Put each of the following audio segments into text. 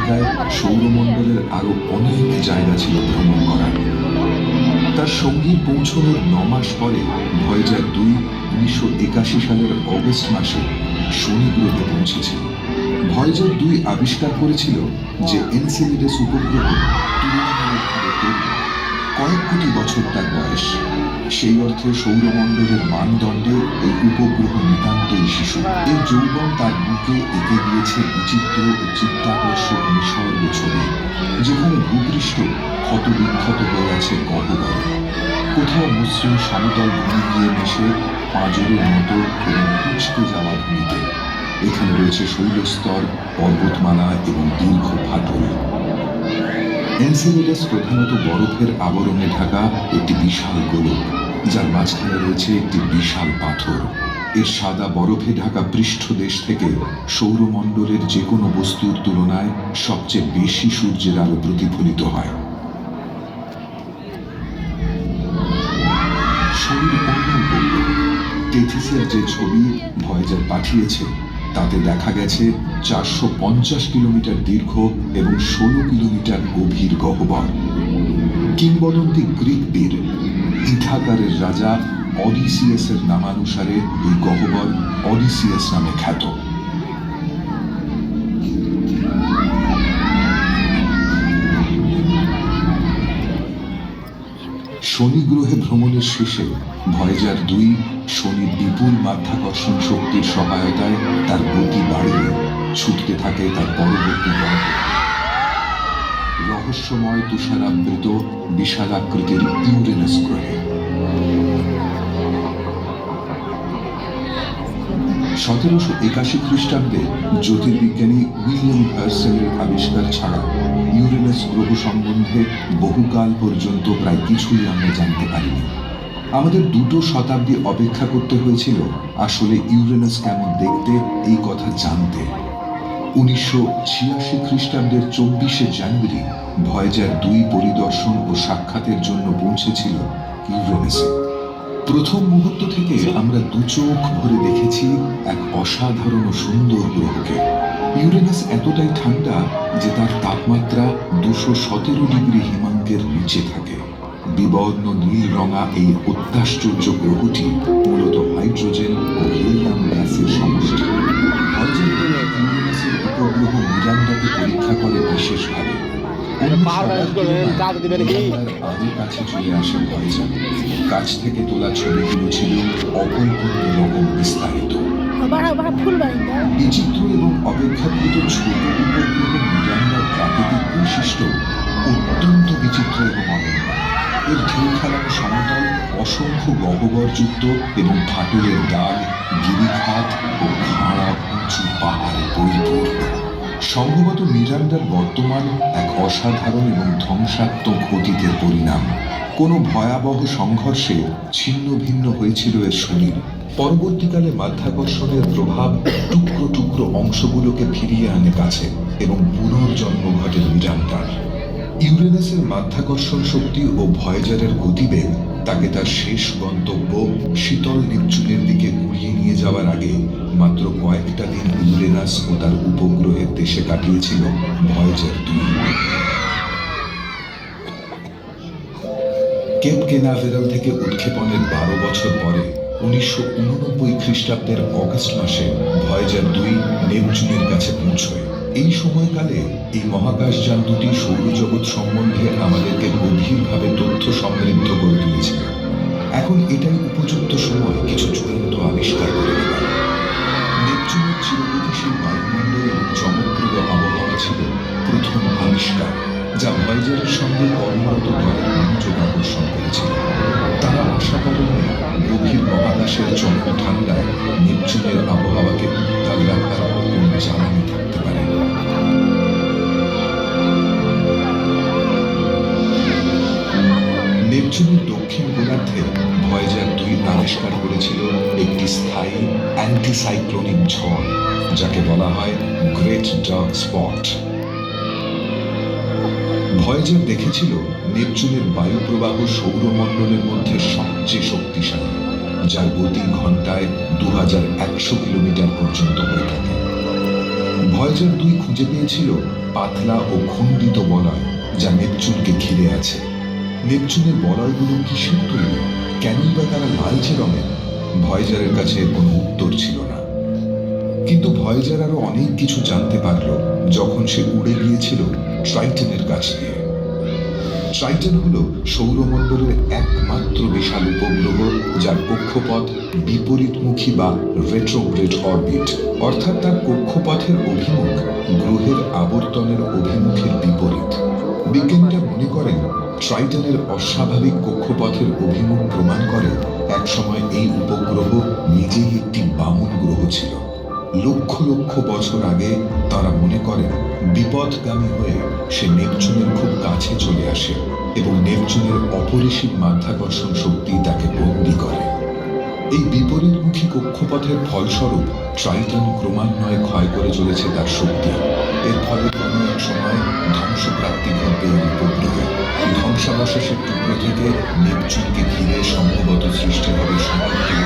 তালিকায় সৌরমণ্ডলের আরো অনেক জায়গা ছিল ভ্রমণ করার। তার সঙ্গীর পৌঁছানোর 9 মাস পরে ভয়েজার 2 1981 সালের অগস্ট মাসে শনি গ্রহে পৌঁছেছিল। ভয়েজার 2 আবিষ্কার করেছিল যে এনসেলেডাস উপগ্রহ তুলনামূলকভাবে তরুণ, কয়েক কোটি বছর তার বয়স। সেই অর্থে সৌরমণ্ডলের মানদণ্ডে এই উপগ্রহ নিতান্তই শিশু। এর যৌবন তার বুকে এঁকে দিয়েছে বিচিত্র ও চিত্তাকর্ষক নিসর্গ ছবি, যেখানে ভূপৃষ্ঠ ক্ষতবিক্ষত হয়ে আছে গহ্বরে। কোথাও মসৃণ সমতল ভূমি গিয়ে মেশে পাঁজরের মতো এবং কুঁচকে যাওয়া ভূমিতে। এখানে রয়েছে শৈলস্তর, পর্বতমালা এবং দীর্ঘ ফাটল। এনসেলেডাস প্রধানত বরফের আবরণে ঢাকা একটি বিশাল গোলক, যার মাঝখানে রয়েছে একটি বিশাল পাথর। এর সাদা বরফে ঢাকা পৃষ্ঠদেশ থেকে সৌরমণ্ডলের যে কোনো বস্তুর তুলনায় সবচেয়ে বেশি সূর্যের আলো প্রতিফলিত হয়। শনির অন্য উপগ্রহ টেথিসের যে ছবি ভয়েজার পাঠিয়েছে তাতে দেখা গেছে 450 কিলোমিটার দীর্ঘ এবং 16 কিলোমিটার গভীর গহ্বর। কিংবদন্তি গ্রিক বীর ইথাকারের রাজা অডিসিয়াসের নামানুসারে এই গহ্বর অডিসিয়াস নামে খ্যাত। শনি গ্রহে ভ্রমণের শেষে ভয়েজার 2 শনির বিপুল মাধ্যাকর্ষণ শক্তির সহায়তায় তার গতি বাড়িয়ে ছুটতে থাকে তার পরবর্তী গন্তব্যে, রহস্যময় তুষারাবৃত বিশালাকৃতির ইউরেনাস গ্রহে। 1781 খ্রিস্টাব্দে জ্যোতির্বিজ্ঞানী উইলিয়াম হার্সেলের আবিষ্কার ছাড়া ইউরেনাস গ্রহ সম্বন্ধে বহুকাল পর্যন্ত প্রায় কিছুই আমরা জানতে পারিনি। আমাদের 2 শতাব্দী অপেক্ষা করতে হয়েছিল আসলে ইউরেনাস কেমন দেখতে এই কথা জানতে। 1986 খ্রিস্টাব্দের 24শে জানুয়ারি ভয়েজার 2 পরিদর্শন ও সাক্ষাতের জন্য পৌঁছেছিল ইউরেনাসে। প্রথম মুহূর্ত থেকে আমরা 2 চোখ ভরে দেখেছি এক অসাধারণ ও সুন্দর গ্রহকে। ইউরেনাস এতটাই ঠান্ডা যে তার তাপমাত্রা 217 ডিগ্রি হিমাঙ্কের নিচে থাকে। বিবর্ণ নীল রঙা এই অত্যাশ্চর্য গ্রহটি মূলত হাইড্রোজেন ও হিলিয়াম গ্যাসের সমষ্টি। ভয়েজার ইউরেনাসের উপগ্রহ মিরান্ডাকে পরীক্ষা করে বিশেষভাবে। আগে কাছে চলে আসে ভয়েজার। কাছ থেকে তোলা ছবিগুলো ছিল অকল্পনীয় রকম বিস্তারিত। বিচিত্র এবং অপেক্ষাকৃত ছোট উপগ্রহ মিরান্ডার প্রাকৃতিক বৈশিষ্ট্য অত্যন্ত বিচিত্র এবং অনন্য। এর ঢেউ খেলানো সমতল, অসংখ্য গহ্বরযুক্ত এবং ফাটলের দাগ, গিরিখাত ও খাড়া উঁচু পাহাড়ে পরিপূর্ণ। সম্ভবত মিরান্ডার বর্তমান এক অসাধারণ এবং ধ্বংসাত্মক অতীতের পরিণাম। কোনো ভয়াবহ সংঘর্ষে ছিন্ন ভিন্ন হয়েছিল এর শরীর। পরবর্তীকালে মাধ্যাকর্ষণের প্রভাব টুকরো টুকরো অংশগুলোকে ফিরিয়ে আনে কাছে এবং পুনর্জন্ম ঘটে মিরান্ডার। ইউরেনাসের মাধ্যাকর্ষণ শক্তি ও ভয়েজারের গতিবেগ তাকে তার শেষ গন্তব্য শীতল নেপচুনের দিকে উড়িয়ে নিয়ে যাওয়ার আগে মাত্র কয়েকটা দিন ইউরেনাস ও তার উপগ্রহের দেশে কাটিয়েছিল ভয়েজার 2। কেপ কেনাভেরাল থেকে উৎক্ষেপণের 12 বছর পরে 1989 খ্রিস্টাব্দের অগস্ট মাসে ভয়েজার 2 নেপচুনের কাছে পৌঁছয়। এই সময়কালে এই মহাকাশযান দুটি সৌরজগৎ সম্বন্ধে আমাদেরকে গভীরভাবে তথ্য সমৃদ্ধ করে তুলেছিল। এখন এটাই উপযুক্ত সময় কিছু চূড়ান্ত আবিষ্কার করে দেওয়ার। নেপচুনের চিরগতিশীল বায়ুমণ্ডল এবং চমকপ্রদ আবহাওয়া ছিল প্রথম আবিষ্কার, যা ভয়েজারের সঙ্গে কর্মরত দলের মনোযোগ আকর্ষণ করেছিল। তারা আশা করেননি গভীর মহাকাশের চরম ঠান্ডায় নেপচুনের আবহাওয়াকে উত্তাল রাখার কোনো জ্বালানি থাকতে পারে। নেপচুনের দক্ষিণ গোলার্ধে ভয়েজার 2 আবিষ্কার করেছিল একটি স্থায়ী অ্যান্টিসাইক্লোনিক ঝড়, যাকে বলা হয় গ্রেট ডার্ক স্পট। ভয়েজার দেখেছিল নেপচুনের বায়ু প্রবাহ সৌরমণ্ডলের মধ্যে সবচেয়ে শক্তিশালী, যার গতি ঘন্টায় 2100 কিলোমিটার পর্যন্ত হয়ে থাকে। ভয়েজার 2 খুঁজে পেয়েছিল পাতলা ও খণ্ডিত বলয় যা নেপচুনকে ঘিরে আছে। নেপচুনের বলয়গুলো কিসের তৈরি, কেনই বা তারা লালচে রঙের? ভয়েজারের কাছে কোনো উত্তর ছিল না। কিন্তু ভয়েজার আরো অনেক কিছু জানতে পারল যখন সে উড়ে গিয়েছিল ট্রাইটনের কাছ দিয়ে। ট্রাইটন হলো সৌরমণ্ডলের একমাত্র বিশাল উপগ্রহ যার কক্ষপথ বিপরীতমুখী বা রেট্রোগ্রেড অরবিট, অর্থাৎ তার কক্ষপথের অভিমুখ গ্রহের আবর্তনের অভিমুখের বিপরীত। বিজ্ঞানীরা মনে করেন ট্রাইটনের অস্বাভাবিক কক্ষপথের অভিমুখ প্রমাণ করে একসময় এই উপগ্রহ নিজেই একটি বামন গ্রহ ছিল। লক্ষ লক্ষ বছর আগে তারা মনে করেন বিপথগামী হয়ে সে নেপচুনের খুব কাছে চলে আসে এবং নেপচুনের অপরিসীম মাধ্যাকর্ষণ শক্তি তাকে বন্দী করে। এই বিপরীতমুখী কক্ষপথের ফলস্বরূপ ট্রাইটন ক্রমান্বয়ে ক্ষয় করে চলেছে তার শক্তি। এর ফলে কোনো এক সময় ধ্বংসপ্রাপ্তি ঘটবে এই উপগ্রহে। ধ্বংসাবশেষের টুকরো থেকে নেপচুনকে ঘিরে সম্ভবত সৃষ্টি হবে সমতল।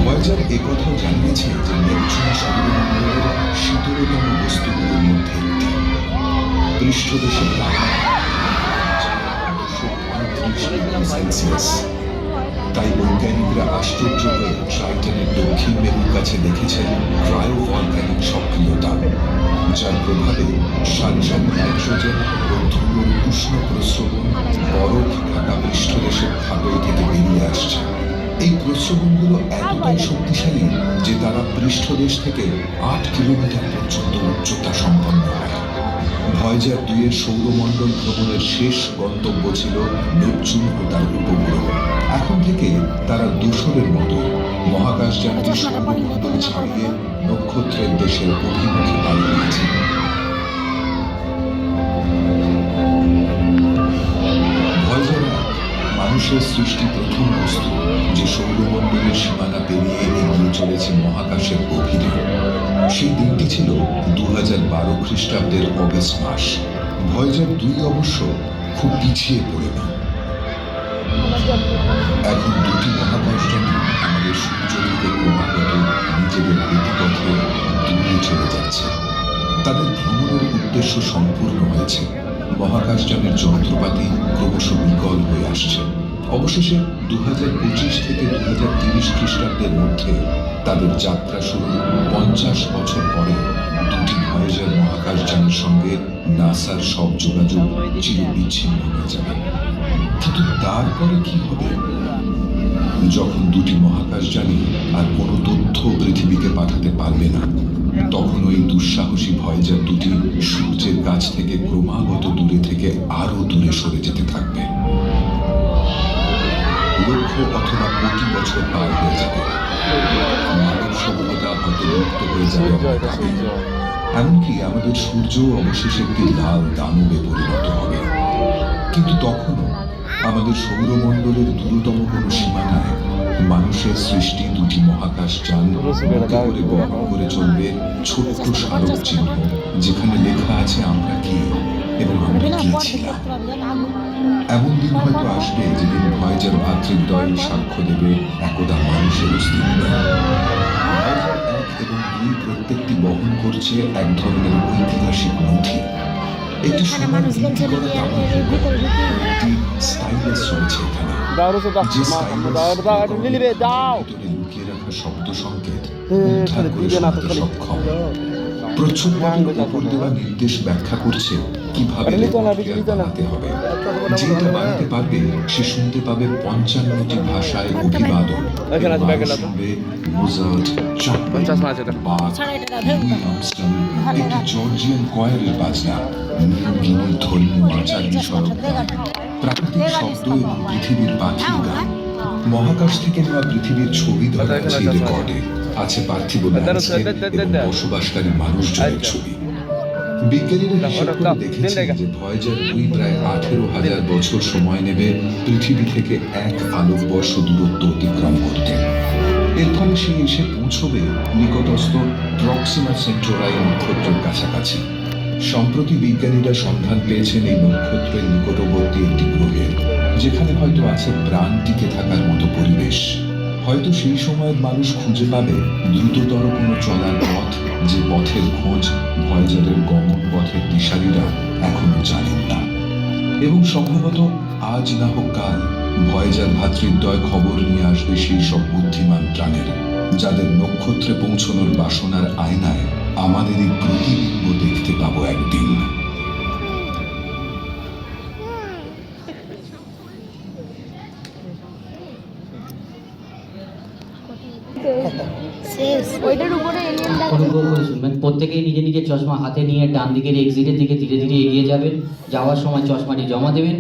ভয়েজার একথাও জানিয়েছে যে নেপচুন সৌরমণ্ডলের শীতলতম বস্তুগুলোর মধ্যে একটি। পৃষ্ঠদেশের তাপমাত্রা তাই বৈজ্ঞানিকরা আশ্চর্য হয়ে ট্রাইটনের দক্ষিণ মেরুর কাছে দেখেছেন ক্রায়োভলক্যানিক সক্রিয়তা, যার প্রভাবে সারি সারি নাইট্রোজেন ও ধুলোর উষ্ণ প্রস্রবণ বরফ ঢাকা পৃষ্ঠদেশের ফাটল থেকে বেরিয়ে আসছে। এই প্রস্রবণগুলো এতটাই শক্তিশালী যে তারা পৃষ্ঠদেশ থেকে 8 কিলোমিটার পর্যন্ত উচ্চতা সম্পন্ন হয়। ভয়েজার 2 এর সৌরমণ্ডল ভ্রমণের শেষ গন্তব্য ছিল নেপচুন ও তার উপগ্রহ। এখন থেকে তারা দূষরের মতো মহাকাশযানটি সৌরমণ্ডল ছাড়িয়ে নক্ষত্রের দেশের অভিমুখে পাড়ি দিয়েছে। ভয়েজার 1 মানুষের সৃষ্টি প্রথম বস্তু যে সৌরমণ্ডলের সীমানা পেরিয়ে এগিয়ে চলেছে মহাকাশের গভীরে। সেই দিনটি ছিল 2012 খ্রিস্টাব্দের অগস্ট মাস। ভয়েজার 2 অবশ্য খুব পিছিয়ে পড়ে না। এখন দুটি মহাকাশযানই আমাদের সূর্য থেকে ক্রমাগত নিজেদের গতিপথে দূরে চলে যাচ্ছে। তাদের ভ্রমণের উদ্দেশ্য সম্পূর্ণ হয়েছে। মহাকাশযানের যন্ত্রপাতি ক্রমশ বিকল হয়ে আসছে। অবশেষে 2025 থেকে 2030 খ্রিস্টাব্দের মধ্যে তাদের যাত্রা শুরু 50 বছর পরে দুটি ভয়েজার মহাকাশযানের সঙ্গে নাসার সব যোগাযোগ চিরবিচ্ছিন্ন হয়ে যাবে। কিন্তু তারপরে কি হবে? যখন দুটি মহাকাশযানই আর কোনো তথ্য পৃথিবীকে পাঠাতে পারবে না, তখন ওই দুঃসাহসী ভয়েজার 2টি সূর্যের কাছ থেকে ক্রমাগত দূরে থেকে আরো দূরে সরে যেতে থাকবে। লক্ষ অথবা কোটি বছর পার হয়ে যাবে। মানব সভ্যতা হয়তো লুপ্ত হয়ে যাবে। এমনকি আমাদের সূর্য অবশেষে একটি লাল দানবে পরিণত হবে। কিন্তু তখনও আমাদের সৌরমণ্ডলের দূরতম কোনো সীমানায় মানুষের সৃষ্টি দুটি মহাকাশযান বুকে করে বহন করে চলবে ছোট্ট স্মারক চিহ্ন, যেখানে লেখা আছে আমরা কি এবং আমরা কি ছিলাম। এমন দিন হয়তো আসবে যেদিন ভয়েজার ভ্রাতৃদ্বয় সাক্ষ্য দেবে একদা মানুষের অস্তিত্ব। ভয়েজার 1 এবং 2 প্রত্যেকটি বহন করছে এক ধরনের ঐতিহাসিক নথি। একটি সময় বিক্রি করা তামার একটি স্টাইলাস রয়েছে এখানে, যে লুকিয়ে রাখা শব্দ সংকেত উদ্ধার করে শোনাতে সক্ষম। প্রচ্ছদপটের উপর দেওয়া নির্দেশ ব্যাখ্যা করছে কিভাবে বানাতে হবে। যেটা বানাতে পারবে সে শুনতে পাবে 55টি ভাষায় অভিবাদন। শুনবে মোজার্ট, বাখ, লুই আর্মস্ট্রং, একটি জর্জিয়ান কয়ারের বাজনা, নিয়মগিনির ধর্মীয় আচার বিষয়ক গান, প্রাকৃতিক শব্দ এবং পৃথিবীর পাখির গান। মহাকাশ থেকে নেওয়া পৃথিবীর ছবি ধরা আছে রেকর্ডে। আছে পার্থিব ল্যান্ডস্কেপ এবং বসবাসকারী মানুষজনের ছবি। বিজ্ঞানীরা হিসাব করে দেখেছেন যে ভয়েজার 2 প্রায় 18,000 বছর সময় নেবে পৃথিবী থেকে 1 আলোকবর্ষ দূরত্ব অতিক্রম করতে। এর ফলে সে এসে পৌঁছবে নিকটস্থ প্রক্সিমা সেন্টোরাই নক্ষত্রের কাছাকাছি। সম্প্রতি বিজ্ঞানীরা সন্ধান পেয়েছেন এই নক্ষত্রের নিকটবর্তী একটি গ্রহের, যেখানে হয়তো আছে প্রাণ টিকে থাকার মতো পরিবেশ। হয়তো সেই সময়ের মানুষ খুঁজে পাবে দ্রুততর কোনো চলার পথ, যে পথের খোঁজ ভয়েজারের গমন পথের দিশারীরা এখনো জানেন না। এবং সম্ভবত আজ না হোক কাল ভয়েজার ভ্রাতৃদ্বয় খবর নিয়ে আসবে সেই সব বুদ্ধিমান প্রাণের, যাদের নক্ষত্রে পৌঁছানোর বাসনার আয়নায় আমাদের এই প্রতিবিম্ব দেখতে পাবো একদিন। ওইটার উপরে এলিয়েন অনুগ্রহ করে শুনবেন, প্রত্যেকেই নিজে নিজের চশমা হাতে নিয়ে ডান দিকের এক্সিটের দিকে ধীরে ধীরে এগিয়ে যাবেন। যাওয়ার সময় চশমাটি জমা দেবেন।